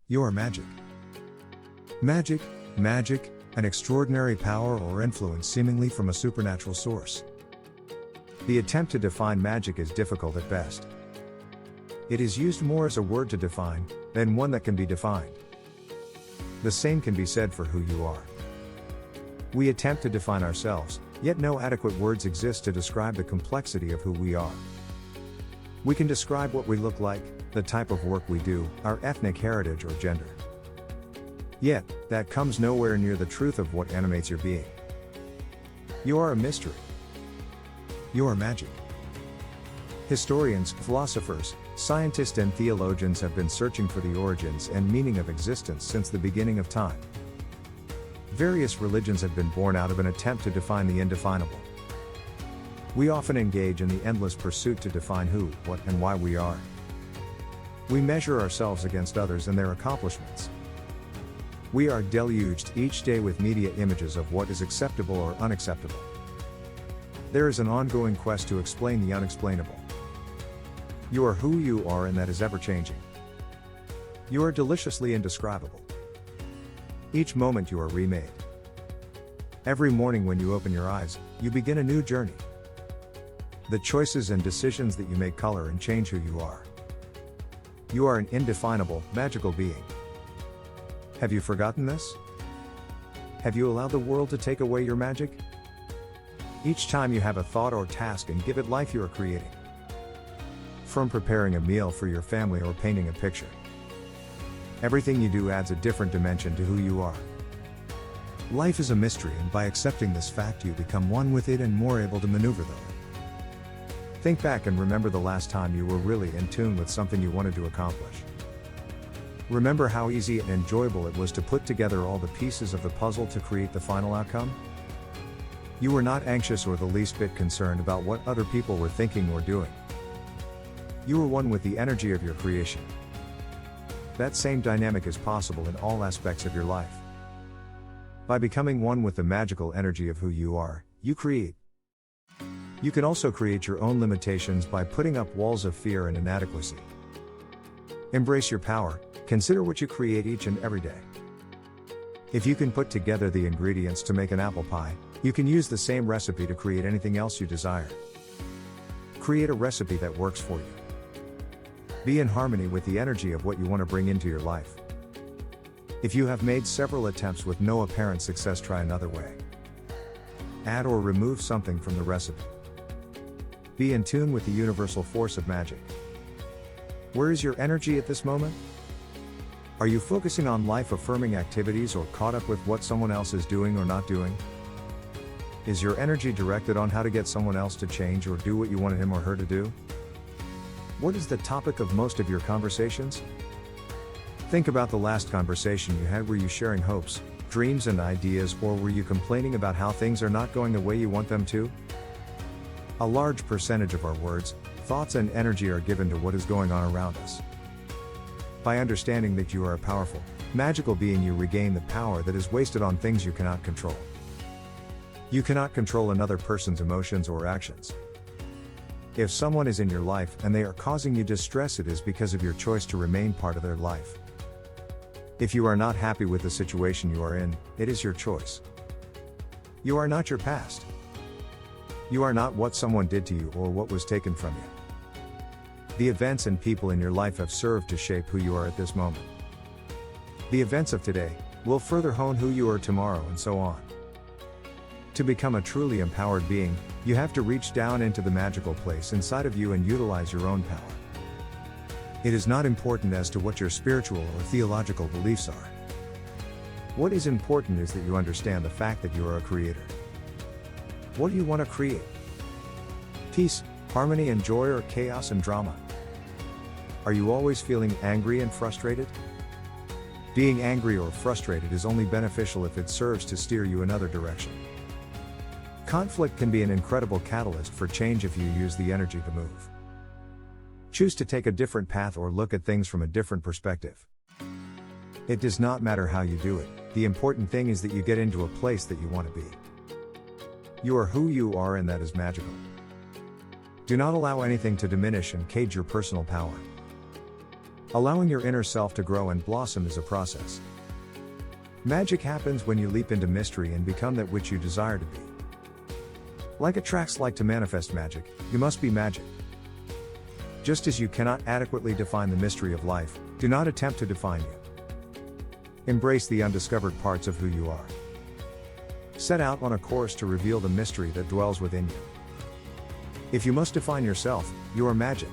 You are magic. Magic, magic, an extraordinary power or influence seemingly from a supernatural source. The attempt to define magic is difficult at best. It is used more as a word to define, than one that can be defined. The same can be said for who you are. We attempt to define ourselves, yet no adequate words exist to describe the complexity of who we are. We can describe what we look like, the type of work we do, our ethnic heritage or gender. Yet, that comes nowhere near the truth of what animates your being. You are a mystery. You are magic. Historians, philosophers, scientists and theologians have been searching for the origins and meaning of existence since the beginning of time. Various religions have been born out of an attempt to define the indefinable. We often engage in the endless pursuit to define who, what, and why we are. We measure ourselves against others and their accomplishments. We are deluged each day with media images of what is acceptable or unacceptable. There is an ongoing quest to explain the unexplainable. You are who you are, and that is ever changing. You are deliciously indescribable. Each moment you are remade. Every morning when you open your eyes, you begin a new journey. The choices and decisions that you make color and change who you are. You are an indefinable, magical being. Have you forgotten this? Have you allowed the world to take away your magic? Each time you have a thought or task and give it life, you are creating. From preparing a meal for your family or painting a picture. Everything you do adds a different dimension to who you are. Life is a mystery, and by accepting this fact you become one with it and more able to maneuver through it. Think back and remember the last time you were really in tune with something you wanted to accomplish. Remember how easy and enjoyable it was to put together all the pieces of the puzzle to create the final outcome? You were not anxious or the least bit concerned about what other people were thinking or doing. You were one with the energy of your creation. That same dynamic is possible in all aspects of your life. By becoming one with the magical energy of who you are, you create. You can also create your own limitations by putting up walls of fear and inadequacy. Embrace your power, consider what you create each and every day. If you can put together the ingredients to make an apple pie, you can use the same recipe to create anything else you desire. Create a recipe that works for you. Be in harmony with the energy of what you want to bring into your life. If you have made several attempts with no apparent success, try another way. Add or remove something from the recipe. Be in tune with the universal force of magic. Where is your energy at this moment? Are you focusing on life-affirming activities or caught up with what someone else is doing or not doing? Is your energy directed on how to get someone else to change or do what you wanted him or her to do? What is the topic of most of your conversations? Think about the last conversation you had. Were you sharing hopes, dreams and ideas, or were you complaining about how things are not going the way you want them to? A large percentage of our words, thoughts and energy are given to what is going on around us. By understanding that you are a powerful, magical being, you regain the power that is wasted on things you cannot control. You cannot control another person's emotions or actions. If someone is in your life and they are causing you distress, it is because of your choice to remain part of their life. If you are not happy with the situation you are in, it is your choice. You are not your past. You are not what someone did to you or what was taken from you. The events and people in your life have served to shape who you are at this moment. The events of today will further hone who you are tomorrow, and so on. To become a truly empowered being, you have to reach down into the magical place inside of you and utilize your own power. It is not important as to what your spiritual or theological beliefs are. What is important is that you understand the fact that you are a creator. What do you want to create? Peace, harmony and joy, or chaos and drama? Are you always feeling angry and frustrated? Being angry or frustrated is only beneficial if it serves to steer you another direction. Conflict can be an incredible catalyst for change if you use the energy to move. Choose to take a different path or look at things from a different perspective. It does not matter how you do it, the important thing is that you get into a place that you want to be. You are who you are, and that is magical. Do not allow anything to diminish and cage your personal power. Allowing your inner self to grow and blossom is a process. Magic happens when you leap into mystery and become that which you desire to be. Like attracts like to manifest magic, you must be magic. Just as you cannot adequately define the mystery of life, do not attempt to define you. Embrace the undiscovered parts of who you are. Set out on a course to reveal the mystery that dwells within you. If you must define yourself, you are magic.